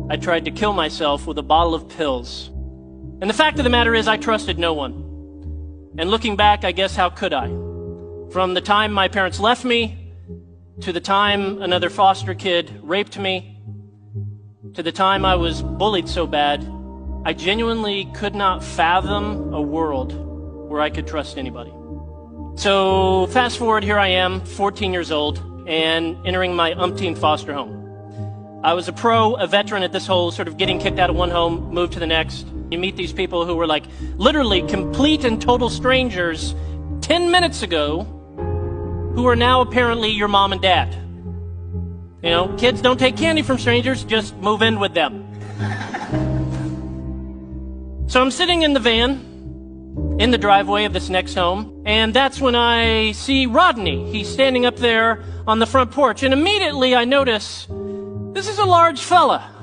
I tried to kill myself with a bottle of pills. And the fact of the matter is I trusted no one. And looking back, I guess how could I? From the time my parents left me, to the time another foster kid raped me, to the time I was bullied so bad, I genuinely could not fathom a world where I could trust anybody. So fast forward, here I am, 14 years old, and entering my umpteenth foster home. I was a veteran at this whole sort of getting kicked out of one home, moved to the next. You meet these people who were like literally complete and total strangers 10 minutes ago who are now apparently your mom and dad. You know, kids don't take candy from strangers, just move in with them. So I'm sitting in the van in the driveway of this next home, and that's when I see Rodney. He's standing up there on the front porch, and immediately I notice this is a large fella.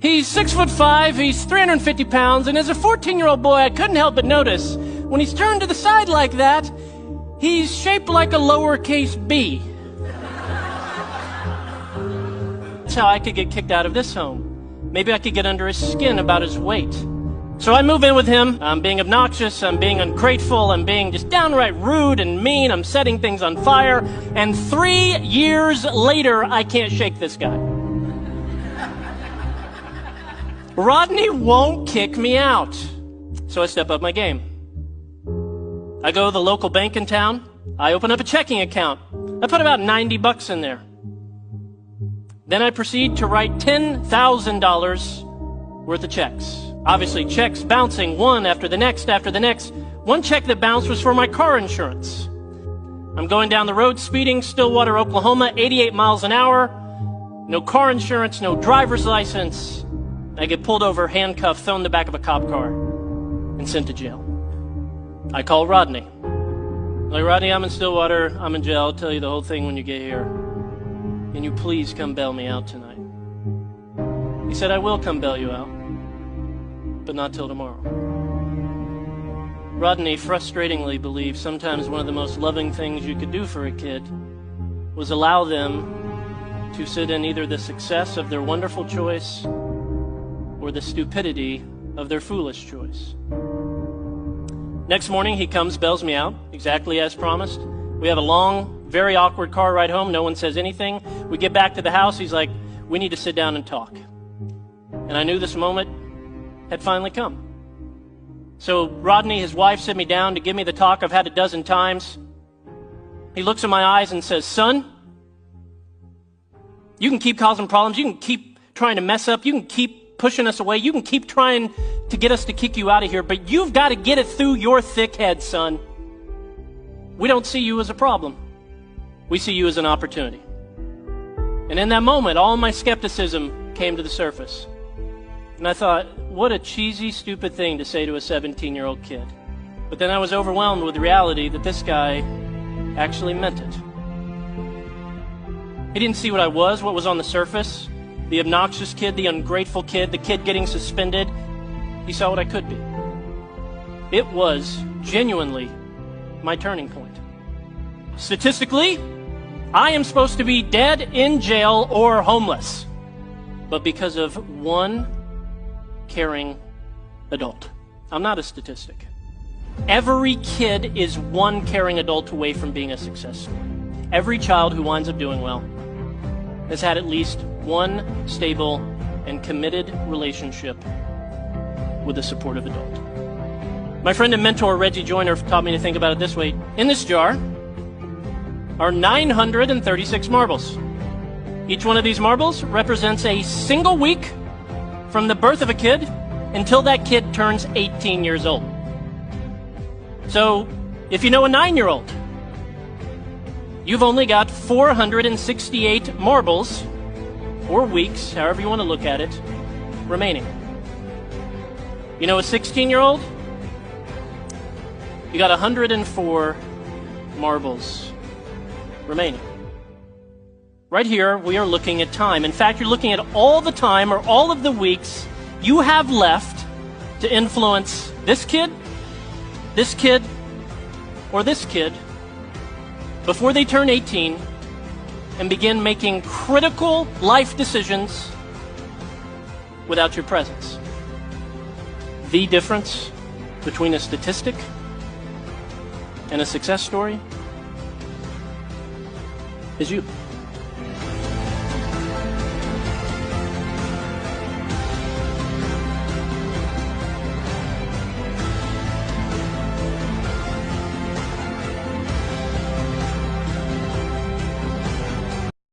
He's 6'5", he's 350 pounds, and as a 14-year-old boy, I couldn't help but notice when he's turned to the side like that, he's shaped like a lowercase b. That's how I could get kicked out of this home. Maybe I could get under his skin about his weight. So I move in with him. I'm being obnoxious, I'm being ungrateful, I'm being just downright rude and mean, I'm setting things on fire, and 3 years later, I can't shake this guy. Rodney won't kick me out. So I step up my game. I go to the local bank in town. I open up a checking account. I put about $90 in there. Then I proceed to write $10,000 worth of checks. Obviously, checks bouncing one after the next after the next. One check that bounced was for my car insurance. I'm going down the road speeding, Stillwater, Oklahoma, 88 miles an hour. No car insurance, no driver's license. I get pulled over, handcuffed, thrown in the back of a cop car, and sent to jail. I call Rodney. Like, Rodney, I'm in Stillwater, I'm in jail, I'll tell you the whole thing when you get here. Can you please come bail me out tonight? He said, I will come bail you out, but not till tomorrow. Rodney frustratingly believed sometimes one of the most loving things you could do for a kid was allow them to sit in either the success of their wonderful choice or the stupidity of their foolish choice. Next morning, he comes, bails me out, exactly as promised. We have a long, very awkward car ride home. No one says anything. We get back to the house. He's like, we need to sit down and talk. And I knew this moment had finally come. So Rodney, his wife, sit me down to give me the talk I've had a dozen times. He looks in my eyes and says, son, you can keep causing problems. You can keep trying to mess up. You can keep pushing us away. You can keep trying to get us to kick you out of here, but you've got to get it through your thick head, son. We don't see you as a problem. We see you as an opportunity. And in that moment, all my skepticism came to the surface. And I thought, what a cheesy, stupid thing to say to a 17-year-old kid. But then I was overwhelmed with the reality that this guy actually meant it. He didn't see what I was, what was on the surface. The obnoxious kid, the ungrateful kid, the kid getting suspended. He saw what I could be. It was genuinely my turning point. Statistically, I am supposed to be dead, in jail, or homeless. But because of one caring adult. I'm not a statistic. Every kid is one caring adult away from being a success story. Every child who winds up doing well has had at least one stable and committed relationship with a supportive adult. My friend and mentor, Reggie Joyner, taught me to think about it this way. In this jar are 936 marbles. Each one of these marbles represents a single week from the birth of a kid until that kid turns 18 years old. So, if you know a 9-year-old, you've only got 468 marbles, or weeks, however you want to look at it, remaining. You know a 16-year-old? You got 104 marbles remaining. Right here, we are looking at time. In fact, you're looking at all the time or all of the weeks you have left to influence this kid, or this kid before they turn 18 and begin making critical life decisions without your presence. The difference between a statistic and a success story is you.